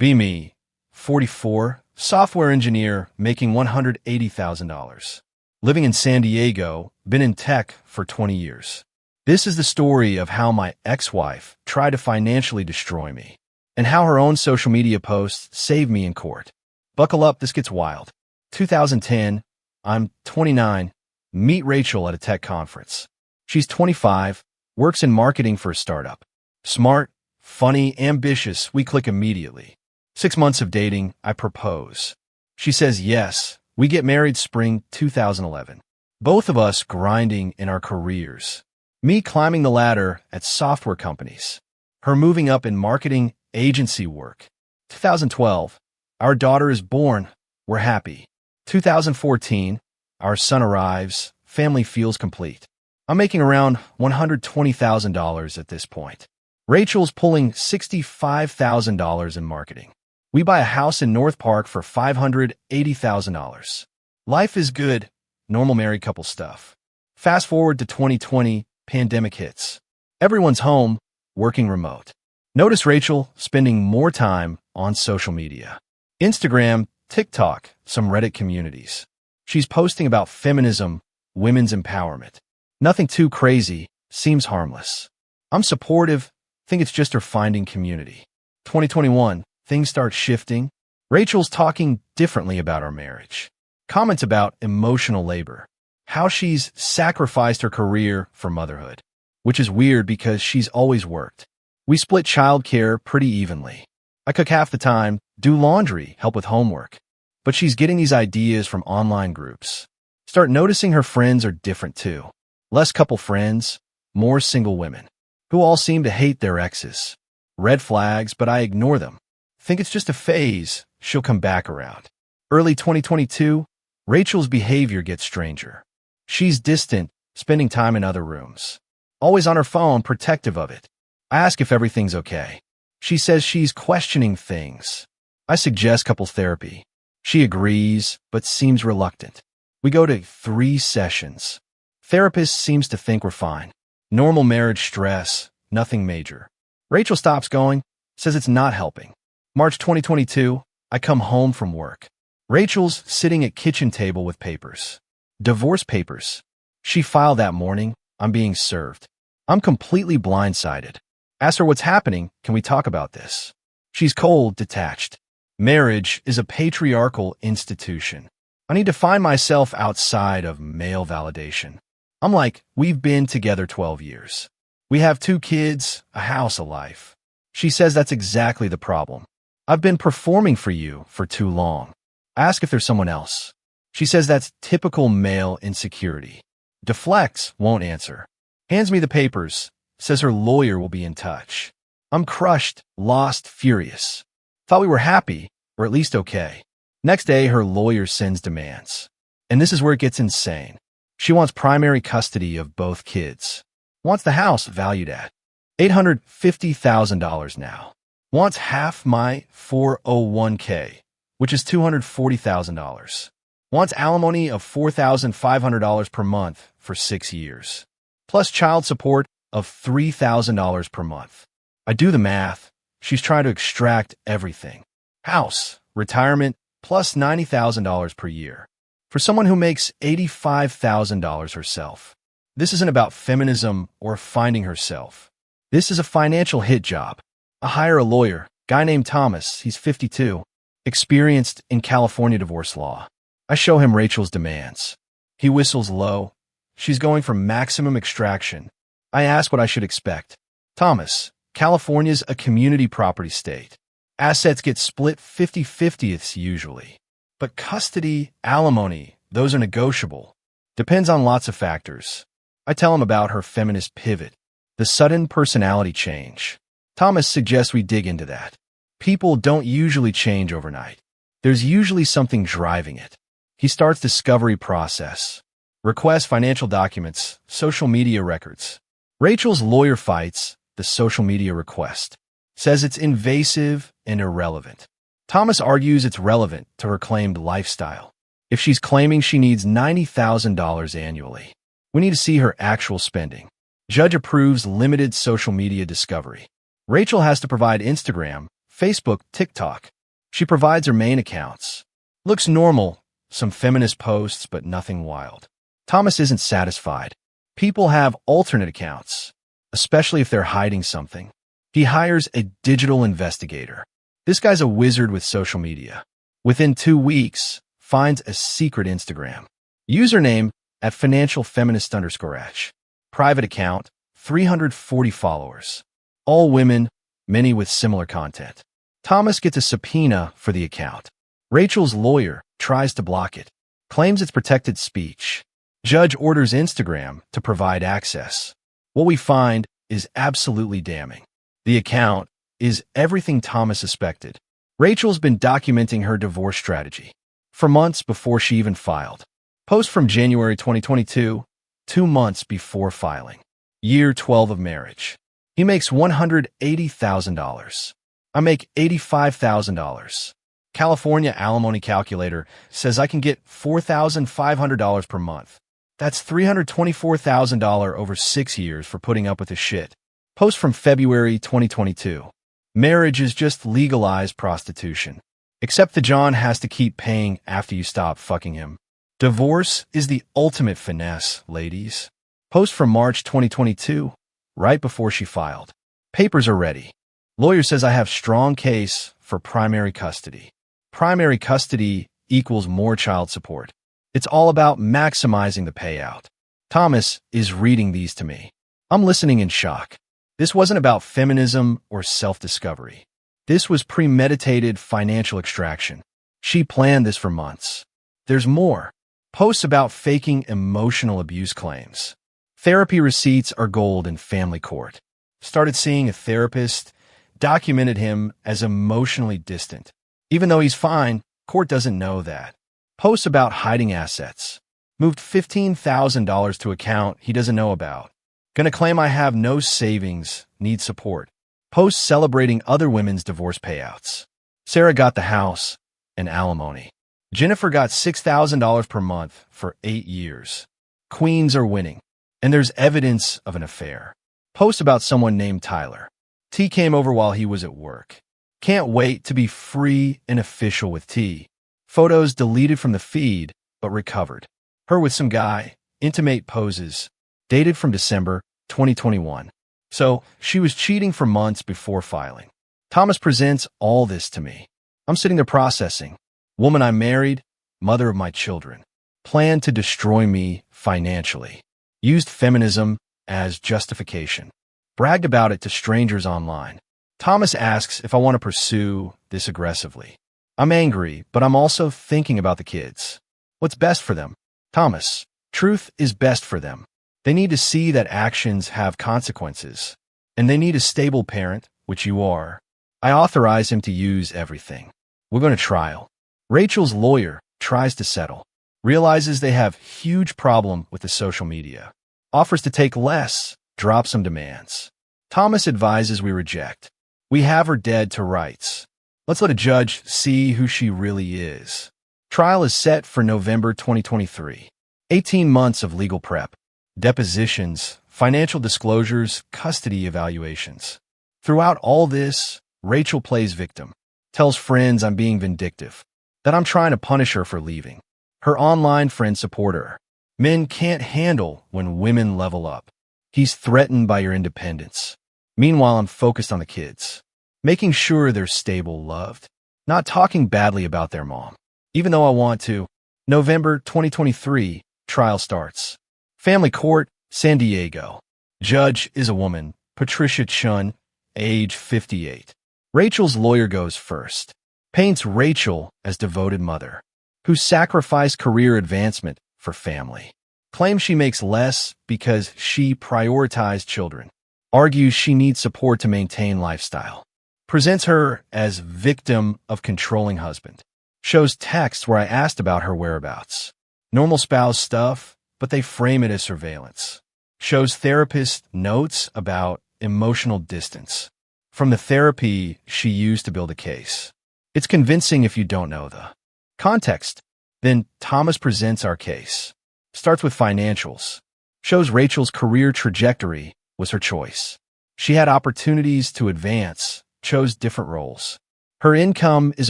Be me, 44, software engineer, making $180,000. Living in San Diego, been in tech for 20 years. This is the story of how my ex-wife tried to financially destroy me, and how her own social media posts saved me in court. Buckle up, this gets wild. 2010, I'm 29, meet Rachel at a tech conference. She's 25, works in marketing for a startup. Smart, funny, ambitious, we click immediately. 6 months of dating, I propose. She says yes. We get married spring 2011. Both of us grinding in our careers. Me climbing the ladder at software companies. Her moving up in marketing agency work. 2012. Our daughter is born. We're happy. 2014. Our son arrives. Family feels complete. I'm making around $120,000 at this point. Rachel's pulling $65,000 in marketing. We buy a house in North Park for $580,000. Life is good, normal married couple stuff. Fast forward to 2020, pandemic hits. Everyone's home, working remote. Notice Rachel spending more time on social media. Instagram, TikTok, some Reddit communities. She's posting about feminism, women's empowerment. Nothing too crazy, seems harmless. I'm supportive, think it's just her finding community. 2021. Things start shifting. Rachel's talking differently about our marriage. Comments about emotional labor. How she's sacrificed her career for motherhood. Which is weird because she's always worked. We split childcare pretty evenly. I cook half the time, do laundry, help with homework. But she's getting these ideas from online groups. Start noticing her friends are different too. Less couple friends, more single women. Who all seem to hate their exes. Red flags, but I ignore them. Think it's just a phase, she'll come back around. Early 2022, Rachel's behavior gets stranger. She's distant, spending time in other rooms. Always on her phone, protective of it. I ask if everything's okay. She says she's questioning things. I suggest couples therapy. She agrees, but seems reluctant. We go to 3 sessions. Therapist seems to think we're fine. Normal marriage stress, nothing major. Rachel stops going, says it's not helping. March 2022, I come home from work. Rachel's sitting at kitchen table with papers. Divorce papers. She filed that morning. I'm being served. I'm completely blindsided. Ask her what's happening. Can we talk about this? She's cold, detached. Marriage is a patriarchal institution. I need to find myself outside of male validation. I'm like, we've been together 12 years. We have 2 kids, a house, a life. She says that's exactly the problem. I've been performing for you for too long. Ask if there's someone else. She says that's typical male insecurity. Deflects, won't answer. Hands me the papers, says her lawyer will be in touch. I'm crushed, lost, furious. Thought we were happy, or at least okay. Next day, her lawyer sends demands. And this is where it gets insane. She wants primary custody of both kids. Wants the house valued at $850,000 now. Wants half my 401k, which is $240,000. Wants alimony of $4,500 per month for 6 years. Plus child support of $3,000 per month. I do the math. She's trying to extract everything. House, retirement, plus $90,000 per year. For someone who makes $85,000 herself. This isn't about feminism or finding herself. This is a financial hit job. I hire a lawyer, guy named Thomas, he's 52, experienced in California divorce law. I show him Rachel's demands. He whistles low. She's going for maximum extraction. I ask what I should expect. Thomas, California's a community property state. Assets get split 50-50 usually. But custody, alimony, those are negotiable. Depends on lots of factors. I tell him about her feminist pivot, the sudden personality change. Thomas suggests we dig into that. People don't usually change overnight. There's usually something driving it. He starts discovery process. Requests financial documents, social media records. Rachel's lawyer fights the social media request. Says it's invasive and irrelevant. Thomas argues it's relevant to her claimed lifestyle. If she's claiming she needs $90,000 annually, we need to see her actual spending. Judge approves limited social media discovery. Rachel has to provide Instagram, Facebook, TikTok. She provides her main accounts. Looks normal, some feminist posts, but nothing wild. Thomas isn't satisfied. People have alternate accounts, especially if they're hiding something. He hires a digital investigator. This guy's a wizard with social media. Within 2 weeks, finds a secret Instagram. Username at financialfeminist_h. Private account, 340 followers. All women, many with similar content. Thomas gets a subpoena for the account. Rachel's lawyer tries to block it, claims it's protected speech. Judge orders Instagram to provide access. What we find is absolutely damning. The account is everything Thomas suspected. Rachel's been documenting her divorce strategy for months before she even filed. Post from January 2022, 2 months before filing. Year 12 of marriage. He makes $180,000. I make $85,000. California alimony calculator says I can get $4,500 per month. That's $324,000 over 6 years for putting up with his shit. Post from February 2022. Marriage is just legalized prostitution. Except that John has to keep paying after you stop fucking him. Divorce is the ultimate finesse, ladies. Post from March 2022, right before she filed. Papers are ready. Lawyer says I have strong case for primary custody. Primary custody equals more child support. It's all about maximizing the payout. Thomas is reading these to me. I'm listening in shock. This wasn't about feminism or self-discovery. This was premeditated financial extraction. She planned this for months. There's more. Posts about faking emotional abuse claims. Therapy receipts are gold in family court. Started seeing a therapist, documented him as emotionally distant. Even though he's fine, court doesn't know that. Posts about hiding assets. Moved $15,000 to account he doesn't know about. Gonna claim I have no savings, need support. Posts celebrating other women's divorce payouts. Sarah got the house and alimony. Jennifer got $6,000 per month for 8 years. Queens are winning. And there's evidence of an affair. Post about someone named Tyler. T came over while he was at work. Can't wait to be free and official with T. Photos deleted from the feed, but recovered. Her with some guy, intimate poses, dated from December 2021. So she was cheating for months before filing. Thomas presents all this to me. I'm sitting there processing. Woman I married, mother of my children. Planned to destroy me financially. Used feminism as justification. Bragged about it to strangers online. Thomas asks if I want to pursue this aggressively. I'm angry, but I'm also thinking about the kids. What's best for them? Thomas, truth is best for them. They need to see that actions have consequences. And they need a stable parent, which you are. I authorize him to use everything. We're going to trial. Rachel's lawyer tries to settle. Realizes they have huge problem with the social media. Offers to take less, drop some demands. Thomas advises we reject. We have her dead to rights. Let's let a judge see who she really is. Trial is set for November 2023. 18 months of legal prep. Depositions, financial disclosures, custody evaluations. Throughout all this, Rachel plays victim. Tells friends I'm being vindictive. That I'm trying to punish her for leaving. Her online friends support her. Men can't handle when women level up. He's threatened by your independence. Meanwhile, I'm focused on the kids. Making sure they're stable, loved. Not talking badly about their mom. Even though I want to. November 2023, trial starts. Family court, San Diego. Judge is a woman, Patricia Chun, age 58. Rachel's lawyer goes first. Paints Rachel as devoted mother, who sacrificed career advancement for family. Claims she makes less because she prioritized children. Argues she needs support to maintain lifestyle. Presents her as victim of controlling husband. Shows texts where I asked about her whereabouts. Normal spouse stuff, but they frame it as surveillance. Shows therapist notes about emotional distance. From the therapy she used to build a case. It's convincing if you don't know the context. Then Thomas presents our case. Starts with financials. Shows Rachel's career trajectory was her choice. She had opportunities to advance, chose different roles. Her income is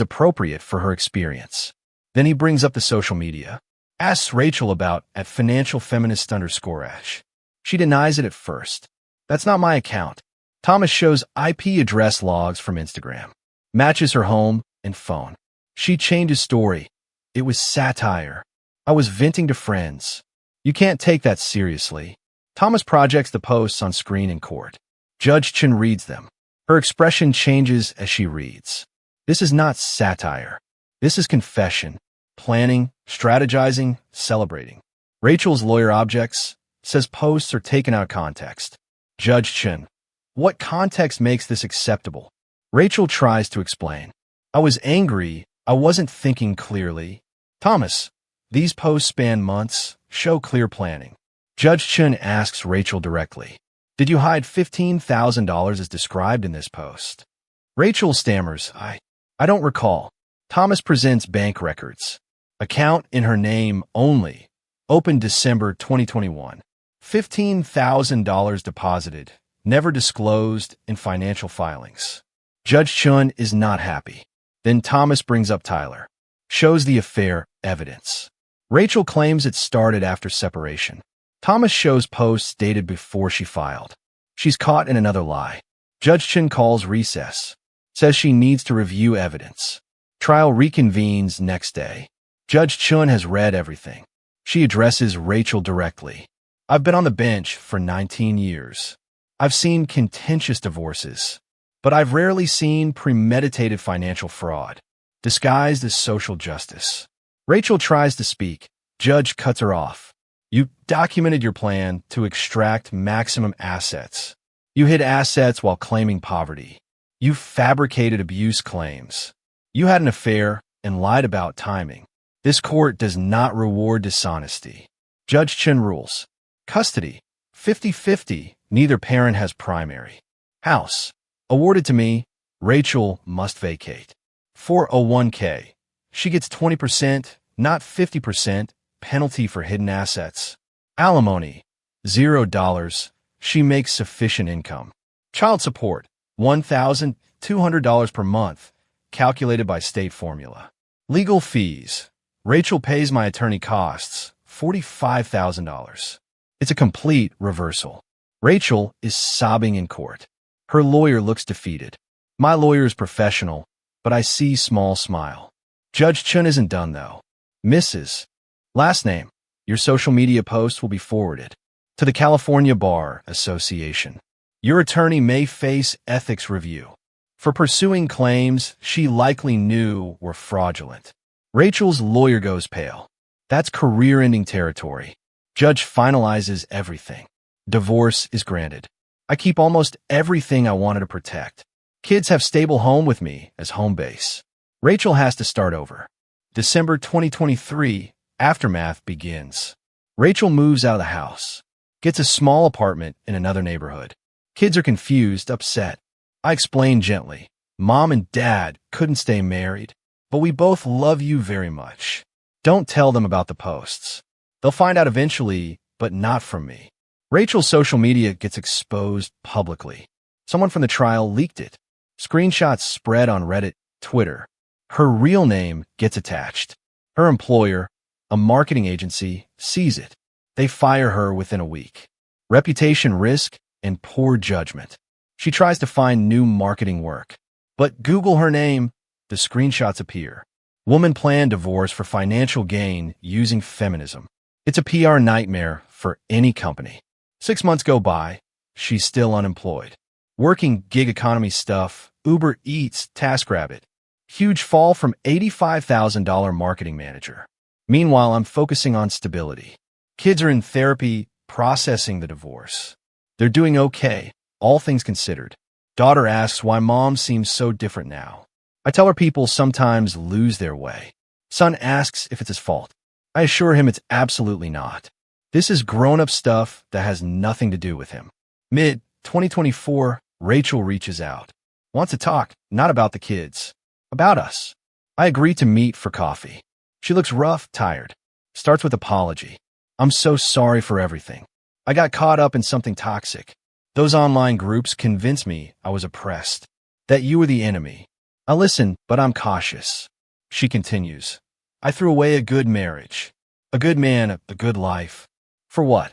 appropriate for her experience. Then he brings up the social media. Asks Rachel about at financial feminist _ash. She denies it at first. That's not my account. Thomas shows IP address logs from Instagram. Matches her home and phone. She changed his story. It was satire. I was venting to friends. You can't take that seriously. Thomas projects the posts on screen in court. Judge Chen reads them. Her expression changes as she reads. This is not satire. This is confession. Planning, strategizing, celebrating. Rachel's lawyer objects, says posts are taken out of context. Judge Chen. What context makes this acceptable? Rachel tries to explain. I was angry. I wasn't thinking clearly. Thomas. These posts span months, show clear planning. Judge Chen asks Rachel directly. Did you hide $15,000 as described in this post? Rachel stammers, I don't recall. Thomas presents bank records. Account in her name only. Opened December 2021. $15,000 deposited. Never disclosed in financial filings. Judge Chun is not happy. Then Thomas brings up Tyler. Shows the affair evidence. Rachel claims it started after separation. Thomas shows posts dated before she filed. She's caught in another lie. Judge Chen calls recess. Says she needs to review evidence. Trial reconvenes next day. Judge Chun has read everything. She addresses Rachel directly. I've been on the bench for 19 years. I've seen contentious divorces, but I've rarely seen premeditated financial fraud, disguised as social justice. Rachel tries to speak. Judge cuts her off. You documented your plan to extract maximum assets. You hid assets while claiming poverty. You fabricated abuse claims. You had an affair and lied about timing. This court does not reward dishonesty. Judge Chen rules. Custody. 50-50. Neither parent has primary. House. Awarded to me. Rachel must vacate. 401k. She gets 20%, not 50%. Penalty for hidden assets. Alimony. $0. She makes sufficient income. Child support. $1,200 per month. Calculated by state formula. Legal fees. Rachel pays my attorney costs. $45,000. It's a complete reversal. Rachel is sobbing in court. Her lawyer looks defeated. My lawyer is professional, but I see small smile. Judge Chun isn't done, though. Mrs. Last name. Your social media post will be forwarded to the California Bar Association. Your attorney may face ethics review for pursuing claims she likely knew were fraudulent. Rachel's lawyer goes pale. That's career-ending territory. Judge finalizes everything. Divorce is granted. I keep almost everything I wanted to protect. Kids have stable home with me as home base. Rachel has to start over. December 2023, aftermath begins. Rachel moves out of the house. Gets a small apartment in another neighborhood. Kids are confused, upset. I explain gently. Mom and Dad couldn't stay married, but we both love you very much. Don't tell them about the posts. They'll find out eventually, but not from me. Rachel's social media gets exposed publicly. Someone from the trial leaked it. Screenshots spread on Reddit, Twitter. Her real name gets attached. Her employer, a marketing agency, sees it. They fire her within a week. Reputation risk and poor judgment. She tries to find new marketing work. But Google her name, the screenshots appear. Woman planned divorce for financial gain using feminism. It's a PR nightmare for any company. 6 months go by. She's still unemployed. Working gig economy stuff, Uber Eats, TaskRabbit. Huge fall from $85,000 marketing manager. Meanwhile, I'm focusing on stability. Kids are in therapy, processing the divorce. They're doing okay, all things considered. Daughter asks why mom seems so different now. I tell her people sometimes lose their way. Son asks if it's his fault. I assure him it's absolutely not. This is grown-up stuff that has nothing to do with him. Mid-2024, Rachel reaches out. Wants to talk, not about the kids. About us. I agree to meet for coffee. She looks rough, tired. Starts with apology. I'm so sorry for everything. I got caught up in something toxic. Those online groups convinced me I was oppressed. That you were the enemy. I listen, but I'm cautious. She continues. I threw away a good marriage, a good man, a good life. For what?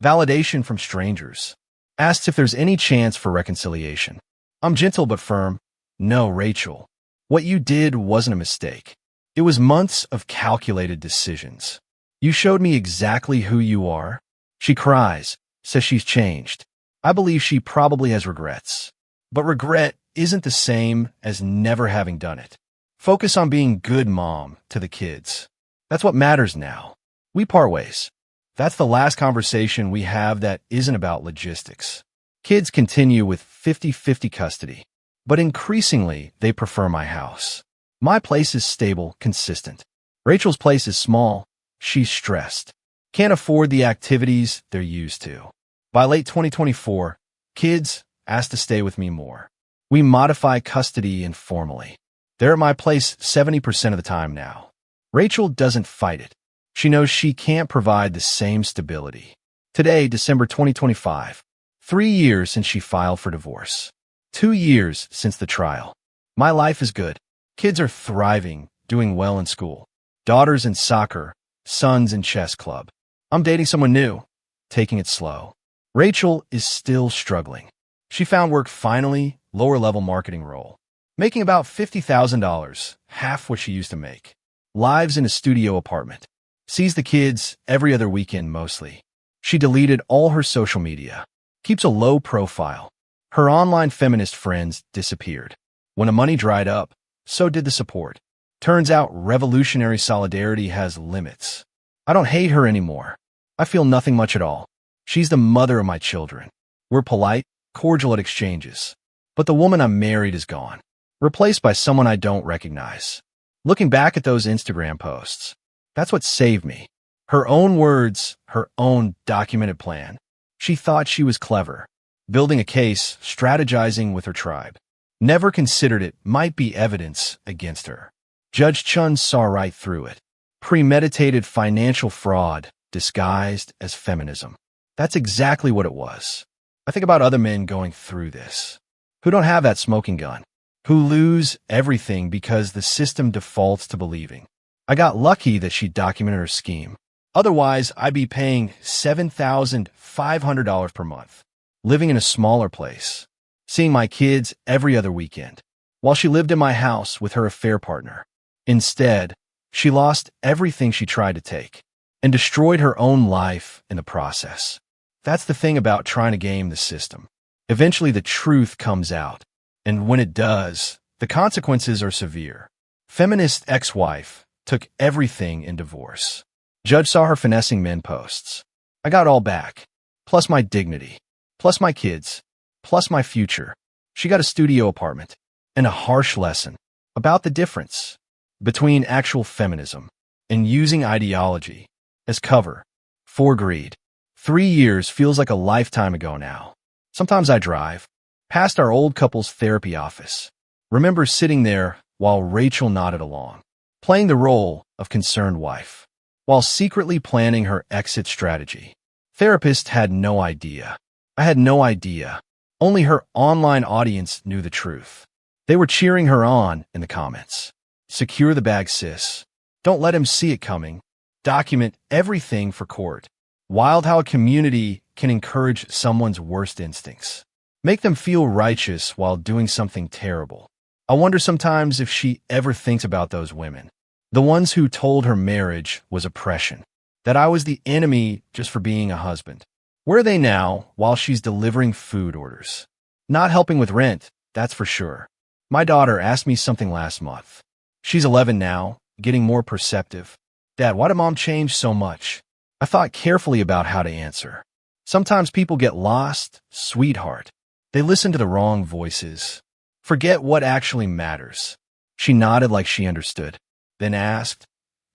Validation from strangers. Asks if there's any chance for reconciliation. I'm gentle but firm. No, Rachel. What you did wasn't a mistake. It was months of calculated decisions. You showed me exactly who you are. She cries, says she's changed. I believe she probably has regrets. But regret isn't the same as never having done it. Focus on being good mom to the kids. That's what matters now. We part ways. That's the last conversation we have that isn't about logistics. Kids continue with 50-50 custody, but increasingly they prefer my house. My place is stable, consistent. Rachel's place is small. She's stressed. Can't afford the activities they're used to. By late 2024, kids ask to stay with me more. We modify custody informally. They're at my place 70% of the time now. Rachel doesn't fight it. She knows she can't provide the same stability. Today, December 2025, 3 years since she filed for divorce. 2 years since the trial. My life is good. Kids are thriving, doing well in school. Daughters in soccer, sons in chess club. I'm dating someone new, taking it slow. Rachel is still struggling. She found work finally, lower-level marketing role, making about $50,000, half what she used to make. Lives in a studio apartment. Sees the kids every other weekend mostly. She deleted all her social media. Keeps a low profile. Her online feminist friends disappeared. When the money dried up, so did the support. Turns out revolutionary solidarity has limits. I don't hate her anymore. I feel nothing much at all. She's the mother of my children. We're polite, cordial at exchanges. But the woman I'm married is gone. Replaced by someone I don't recognize. Looking back at those Instagram posts, that's what saved me. Her own words, her own documented plan. She thought she was clever. Building a case, strategizing with her tribe. Never considered it might be evidence against her. Judge Chun saw right through it. Premeditated financial fraud disguised as feminism. That's exactly what it was. I think about other men going through this, who don't have that smoking gun, who lose everything because the system defaults to believing. I got lucky that she documented her scheme. Otherwise, I'd be paying $7,500 per month, living in a smaller place, seeing my kids every other weekend, while she lived in my house with her affair partner. Instead, she lost everything she tried to take and destroyed her own life in the process. That's the thing about trying to game the system. Eventually, the truth comes out, and when it does, the consequences are severe. Feminist ex-wife took everything in divorce. Judge saw her finessing men posts. I got all back, plus my dignity, plus my kids, plus my future. She got a studio apartment and a harsh lesson about the difference between actual feminism and using ideology as cover for greed. 3 years feels like a lifetime ago now. Sometimes I drive past our old couple's therapy office. Remember sitting there while Rachel nodded along, playing the role of concerned wife, while secretly planning her exit strategy. Therapist had no idea. I had no idea. Only her online audience knew the truth. They were cheering her on in the comments. Secure the bag, sis. Don't let him see it coming. Document everything for court. Wild how a community can encourage someone's worst instincts. Make them feel righteous while doing something terrible. I wonder sometimes if she ever thinks about those women. The ones who told her marriage was oppression. That I was the enemy just for being a husband. Where are they now while she's delivering food orders? Not helping with rent, that's for sure. My daughter asked me something last month. She's 11 now, getting more perceptive. Dad, why did mom change so much? I thought carefully about how to answer. Sometimes people get lost, sweetheart. They listen to the wrong voices. Forget what actually matters. She nodded like she understood, then asked,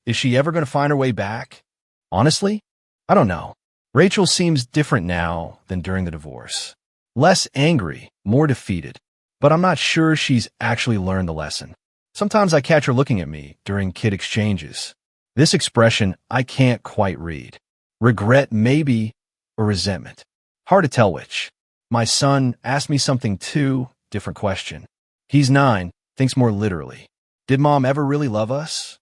is she ever going to find her way back? Honestly, I don't know. Rachel seems different now than during the divorce. Less angry, more defeated. But I'm not sure she's actually learned the lesson. Sometimes I catch her looking at me during kid exchanges. This expression I can't quite read. Regret maybe, or resentment. Hard to tell which. My son asked me something too, different question. He's 9, thinks more literally. Did mom ever really love us?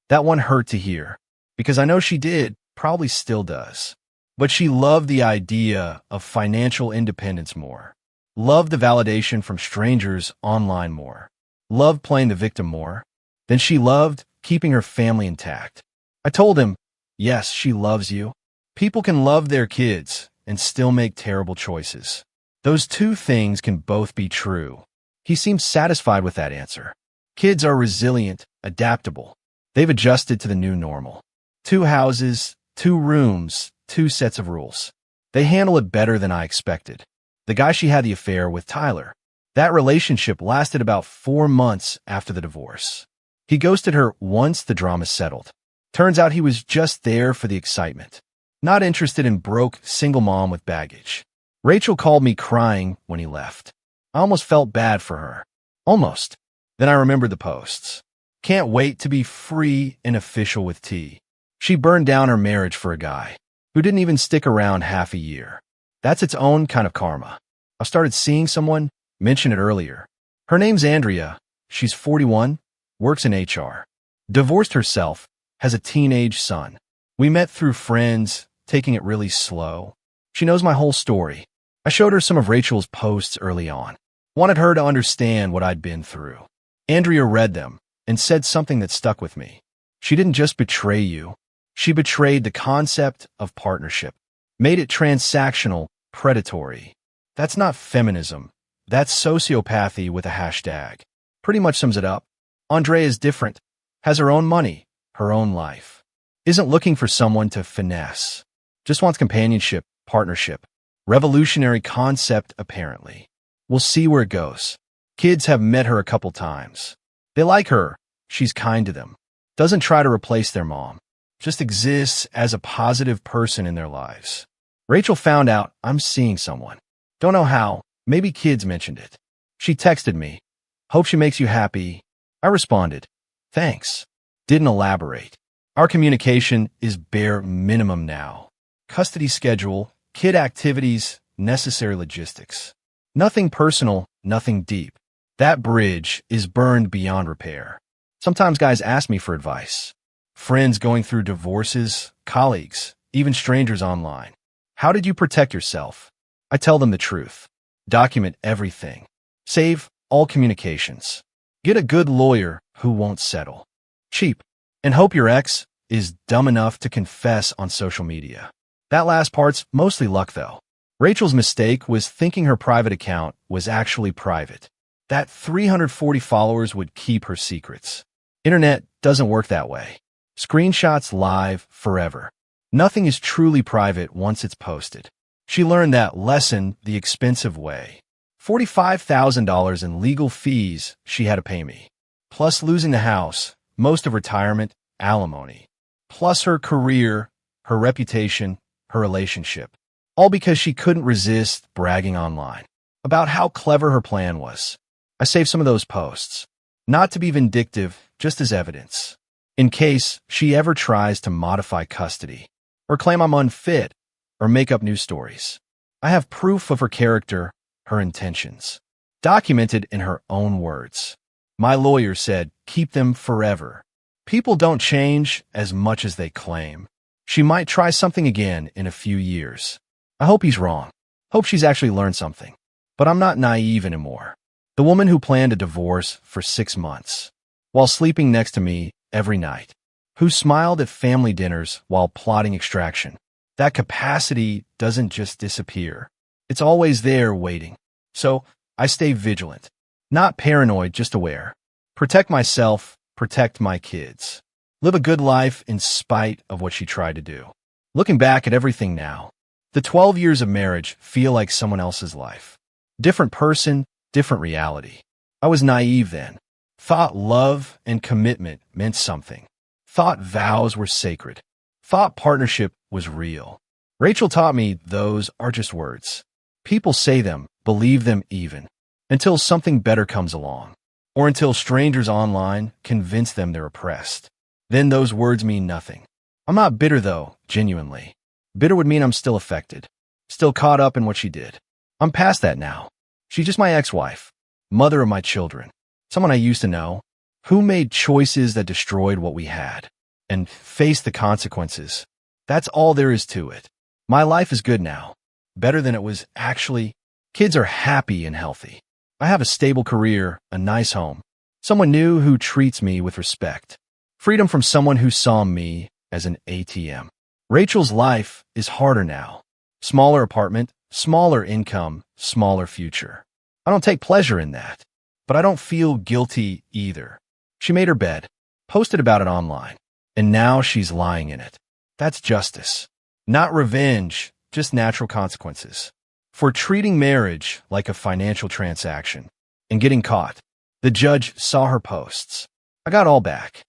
That one hurt to hear, because I know she did, probably still does. But she loved the idea of financial independence more. Loved the validation from strangers online more. Loved playing the victim more. Than she loved keeping her family intact. I told him, yes, she loves you. People can love their kids and still make terrible choices. Those two things can both be true. He seemed satisfied with that answer. Kids are resilient, adaptable. They've adjusted to the new normal. 2 houses, 2 rooms, 2 sets of rules. They handle it better than I expected. The guy she had the affair with, Tyler. That relationship lasted about 4 months after the divorce. He ghosted her once the drama settled. Turns out he was just there for the excitement. Not interested in broke, single mom with baggage. Rachel called me crying when he left. I almost felt bad for her. Almost. Then I remembered the posts. Can't wait to be free and official with T. She burned down her marriage for a guy who didn't even stick around half a year. That's its own kind of karma. I started seeing someone, mentioned it earlier. Her name's Andrea. She's 41, works in HR. Divorced herself, has a teenage son. We met through friends, taking it really slow. She knows my whole story. I showed her some of Rachel's posts early on. Wanted her to understand what I'd been through. Andrea read them and said something that stuck with me. She didn't just betray you. She betrayed the concept of partnership. Made it transactional, predatory. That's not feminism. That's sociopathy with a hashtag. Pretty much sums it up. Andrea is different. Has her own money, her own life. Isn't looking for someone to finesse. Just wants companionship, partnership. Revolutionary concept, apparently. We'll see where it goes. Kids have met her a couple times. They like her. She's kind to them. Doesn't try to replace their mom. Just exists as a positive person in their lives. Rachel found out I'm seeing someone. Don't know how. Maybe kids mentioned it. She texted me. Hope she makes you happy. I responded. Thanks. Didn't elaborate. Our communication is bare minimum now. Custody schedule, kid activities, necessary logistics. Nothing personal, nothing deep. That bridge is burned beyond repair. Sometimes guys ask me for advice. Friends going through divorces, colleagues, even strangers online. How did you protect yourself? I tell them the truth. Document everything. Save all communications. Get a good lawyer who won't settle. Cheap. And hope your ex is dumb enough to confess on social media. That last part's mostly luck, though. Rachel's mistake was thinking her private account was actually private. That 340 followers would keep her secrets. Internet doesn't work that way. Screenshots live forever. Nothing is truly private once it's posted. She learned that lesson the expensive way. $45,000 in legal fees she had to pay me. Plus losing the house, most of retirement, alimony. Plus her career, her reputation, her relationship. All because she couldn't resist bragging online about how clever her plan was. I saved some of those posts. Not to be vindictive, just as evidence. In case she ever tries to modify custody, or claim I'm unfit, or make up new stories. I have proof of her character, her intentions. Documented in her own words. My lawyer said, keep them forever. People don't change as much as they claim. She might try something again in a few years. I hope he's wrong. Hope she's actually learned something. But I'm not naive anymore. The woman who planned a divorce for 6 months, while sleeping next to me every night, who smiled at family dinners while plotting extraction. That capacity doesn't just disappear. It's always there waiting. So I stay vigilant. Not paranoid, just aware. Protect myself, protect my kids. Live a good life in spite of what she tried to do. Looking back at everything now, the 12 years of marriage feel like someone else's life. Different person, different reality. I was naive then. Thought love and commitment meant something. Thought vows were sacred. Thought partnership was real. Rachel taught me those are just words. People say them, believe them even, until something better comes along, or until strangers online convince them they're oppressed. Then those words mean nothing. I'm not bitter though, genuinely. Bitter would mean I'm still affected, still caught up in what she did. I'm past that now. She's just my ex-wife, mother of my children. someone I used to know, who made choices that destroyed what we had and faced the consequences. That's all there is to it. My life is good now, better than it was actually. Kids are happy and healthy. I have a stable career, a nice home, someone new who treats me with respect, freedom from someone who saw me as an ATM. Rachel's life is harder now. Smaller apartment, smaller income, smaller future. I don't take pleasure in that, but I don't feel guilty either. She made her bed, posted about it online, and now she's lying in it. That's justice. Not revenge, just natural consequences. For treating marriage like a financial transaction and getting caught. The judge saw her posts. I got all back.